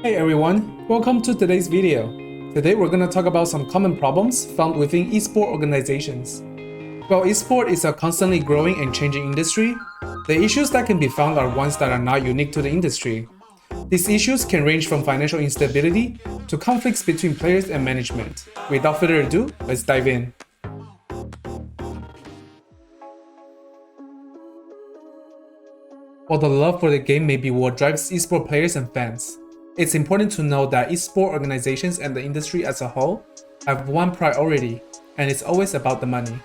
Hey everyone, welcome to today's video. Today we're going to talk about some common problems found within esport organizations. While esport is a constantly growing and changing industry, the issues that can be found are ones that are not unique to the industry. These issues can range from financial instability to conflicts between players and management. Without further ado, let's dive in. While the love for the game may be what drives esport players and fans, it's important to know that esport organizations and the industry as a whole have one priority, and it's always about the money.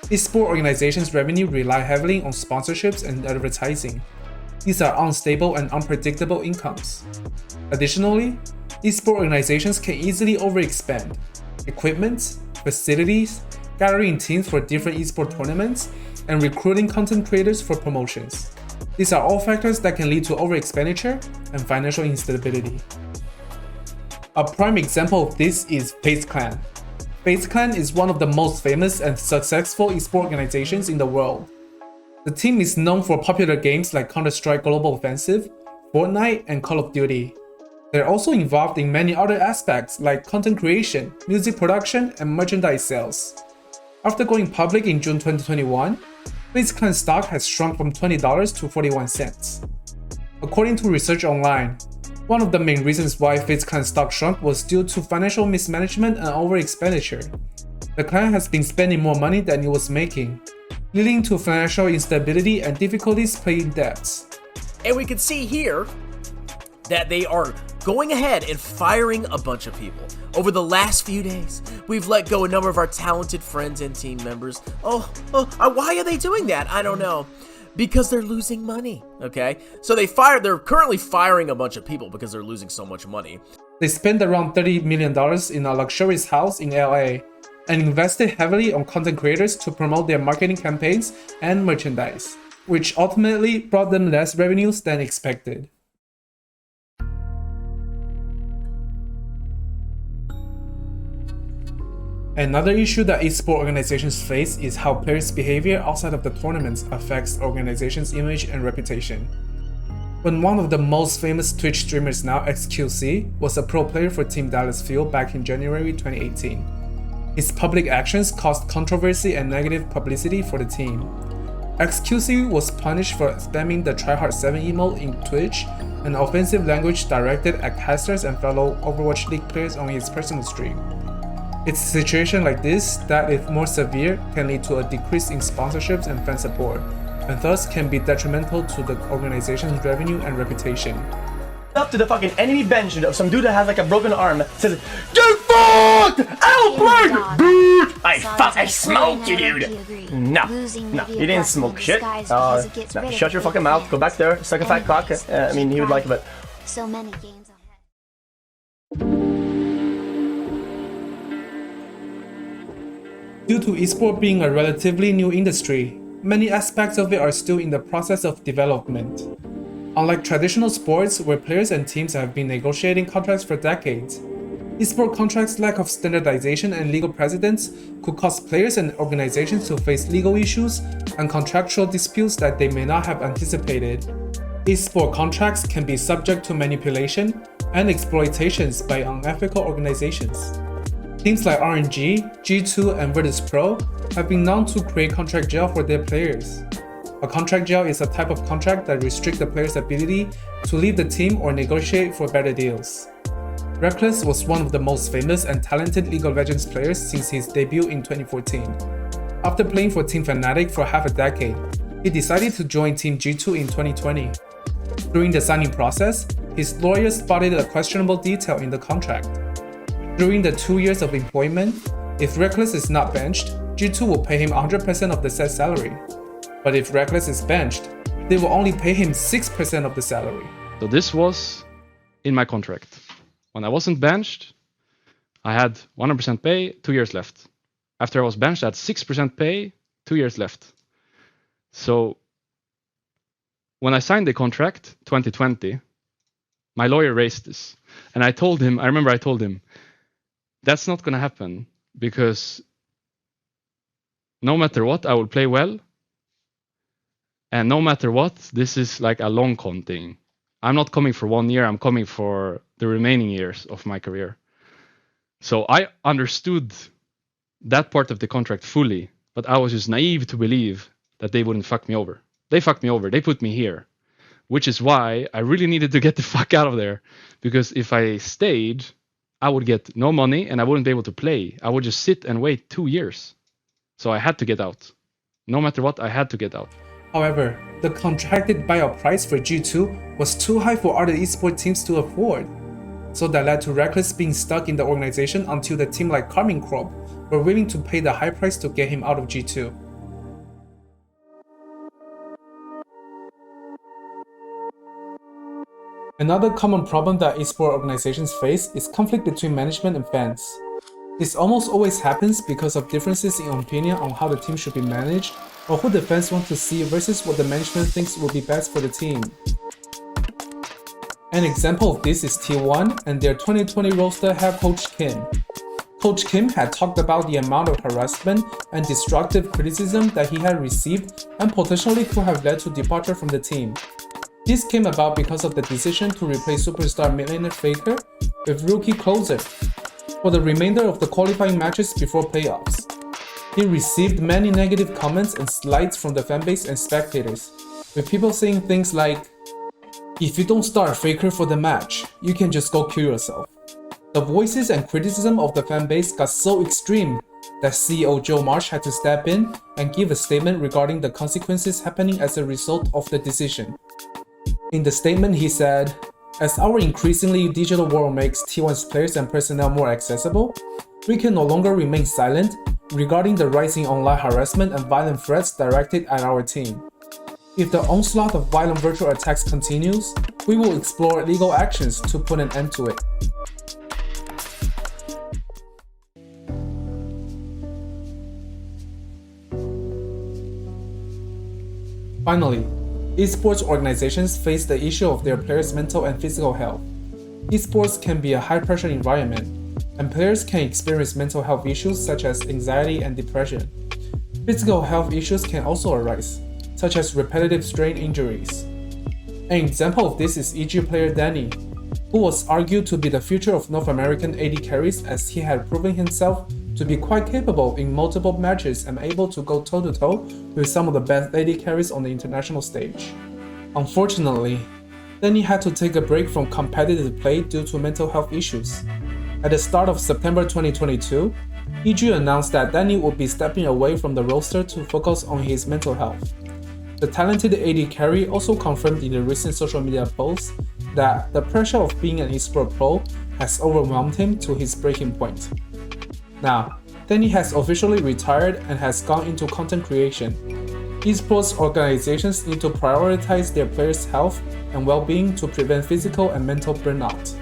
Esport organizations' revenue rely heavily on sponsorships and advertising. These are unstable and unpredictable incomes. Additionally, esport organizations can easily overexpend. Equipment, facilities, gathering teams for different esport tournaments, and recruiting content creators for promotions. These are all factors that can lead to overexpenditure and financial instability. A prime example of this is FaZe Clan. FaZe Clan is one of the most famous and successful esport organizations in the world. The team is known for popular games like Counter-Strike Global Offensive, Fortnite, and Call of Duty. They're also involved in many other aspects like content creation, music production, and merchandise sales. After going public in June 2021, FaZe Clan stock has shrunk from $20 to 41 cents. According to research online, one of the main reasons why FaZe Clan stock shrunk was due to financial mismanagement and overexpenditure. The clan has been spending more money than it was making, leading to financial instability and difficulties paying debts. And we can see here that they are going ahead and firing a bunch of people. Over the last few days, we've let go a number of our talented friends and team members. Why are they doing that? I don't know. Because they're losing money, okay? So they're currently firing a bunch of people because they're losing so much money. They spent around $30 million in a luxurious house in LA and invested heavily on content creators to promote their marketing campaigns and merchandise, which ultimately brought them less revenues than expected. Another issue that esport organizations face is how players' behavior outside of the tournaments affects organizations' image and reputation. When one of the most famous Twitch streamers now, XQC, was a pro player for Team Dallas Fuel back in January 2018. His public actions caused controversy and negative publicity for the team. XQC was punished for spamming the tryhard7 emote in Twitch, an offensive language directed at casters and fellow Overwatch League players on his personal stream. It's a situation like this that, if more severe, can lead to a decrease in sponsorships and fan support, and thus can be detrimental to the organization's revenue and reputation. Up to the fucking enemy bench of some dude that has like a broken arm says, "Get fucked! Outplayed, dude! I smoked you, dude!" No, you didn't smoke shit. No, shut your fucking mouth, go back there, suck a fat cock. I mean, he would like it, but... So many games ahead. Due to esport being a relatively new industry, many aspects of it are still in the process of development. Unlike traditional sports where players and teams have been negotiating contracts for decades, esport contracts' lack of standardization and legal precedents could cause players and organizations to face legal issues and contractual disputes that they may not have anticipated. Esport contracts can be subject to manipulation and exploitations by unethical organizations. Teams like RNG, G2, and Virtus Pro have been known to create contract jail for their players. A contract jail is a type of contract that restricts the player's ability to leave the team or negotiate for better deals. Reckless was one of the most famous and talented League of Legends players since his debut in 2014. After playing for Team Fnatic for half a decade, he decided to join Team G2 in 2020. During the signing process, his lawyers spotted a questionable detail in the contract. During the 2 years of employment, if Reckless is not benched, G2 will pay him 100% of the set salary. But if Reckless is benched, they will only pay him 6% of the salary. So this was in my contract. When I wasn't benched, I had 100% pay, 2 years left. After I was benched, I had 6% pay, 2 years left. So when I signed the contract, 2020, my lawyer raised this. And I remember I told him, that's not going to happen because no matter what, I will play well. And no matter what, this is like a long con thing. I'm not coming for 1 year, I'm coming for the remaining years of my career. So I understood that part of the contract fully, but I was just naive to believe that they wouldn't fuck me over. They fucked me over, they put me here, which is why I really needed to get the fuck out of there, because if I stayed, I would get no money and I wouldn't be able to play. I would just sit and wait 2 years. So I had to get out. No matter what, I had to get out. However, the contracted buyout price for G2 was too high for other esports teams to afford. So that led to Reckless being stuck in the organization until the team like Carmine Corp were willing to pay the high price to get him out of G2. Another common problem that esport organizations face is conflict between management and fans. This almost always happens because of differences in opinion on how the team should be managed or who the fans want to see versus what the management thinks will be best for the team. An example of this is T1 and their 2020 roster head coach Kim. Coach Kim had talked about the amount of harassment and destructive criticism that he had received and potentially could have led to departure from the team. This came about because of the decision to replace superstar millionaire Faker with rookie closer for the remainder of the qualifying matches before playoffs. He received many negative comments and slights from the fanbase and spectators, with people saying things like, "If you don't start Faker for the match, you can just go kill yourself." The voices and criticism of the fanbase got so extreme that CEO Joe Marsh had to step in and give a statement regarding the consequences happening as a result of the decision. In the statement, he said, "As our increasingly digital world makes T1's players and personnel more accessible, we can no longer remain silent regarding the rising online harassment and violent threats directed at our team. If the onslaught of violent virtual attacks continues, we will explore legal actions to put an end to it." Finally, esports organizations face the issue of their players' mental and physical health. Esports can be a high-pressure environment, and players can experience mental health issues such as anxiety and depression. Physical health issues can also arise, such as repetitive strain injuries. An example of this is EG player Danny, who was argued to be the future of North American AD carries as he had proven himself to be quite capable in multiple matches and able to go toe-to-toe with some of the best AD carries on the international stage. Unfortunately, Danny had to take a break from competitive play due to mental health issues. At the start of September 2022, EG announced that Danny would be stepping away from the roster to focus on his mental health. The talented AD carry also confirmed in a recent social media post that the pressure of being an esport pro has overwhelmed him to his breaking point. Now, Danny has officially retired and has gone into content creation. Esports organizations need to prioritize their players' health and well-being to prevent physical and mental burnout.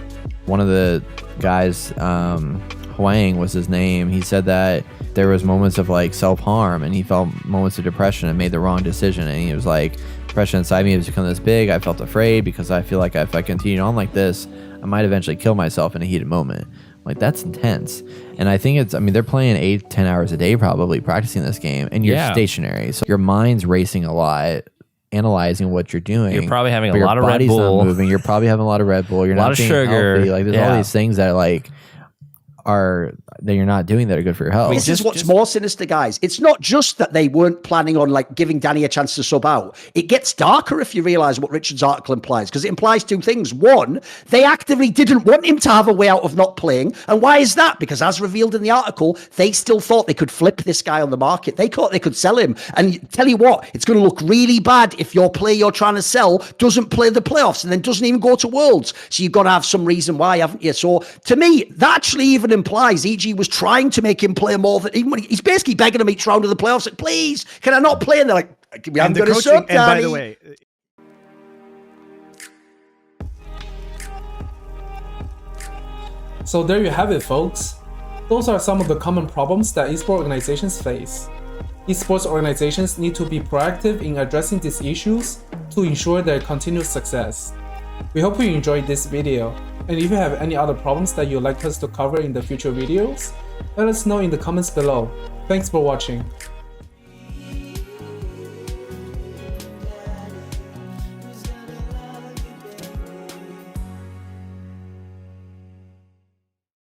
One of the guys, Huang was his name, he said that there was moments of like self-harm and he felt moments of depression and made the wrong decision, and he was like, depression inside me has become this big, I felt afraid because I feel like if I continued on like this, I might eventually kill myself in a heated moment. Like, that's intense. And I think it's, I mean, they're playing 8-10 hours a day probably practicing this game, and you're stationary, so your mind's racing a lot, analyzing what you're doing. You're probably having but a lot of Red your body's Bull. not moving. You're probably having a lot of Red Bull. You're a lot not of being sugar. healthy. Like, there's all these things that like are that you're not doing that are good for your health. This is what's more sinister, guys. It's not just that they weren't planning on like giving Danny a chance to sub out. It gets darker if you realize what Richard's article implies, because it implies two things. One, they actively didn't want him to have a way out of not playing. And why is that? Because as revealed in the article, they still thought they could flip this guy on the market. They thought they could sell him. And tell you what, it's going to look really bad if your player you're trying to sell doesn't play the playoffs and then doesn't even go to Worlds. So you've got to have some reason why, haven't you? So to me, that actually even implies EG was trying to make him play more than even when he's basically begging him each round of the playoffs. Like, please, can I not play? And they're like, we haven't got a sub, Danny. And by the way, So there you have it, folks. Those are some of the common problems that esports organizations face. Esports organizations need to be proactive in addressing these issues to ensure their continued success. We hope you enjoyed this video, and if you have any other problems that you'd like us to cover in the future videos, let us know in the comments below. Thanks for watching.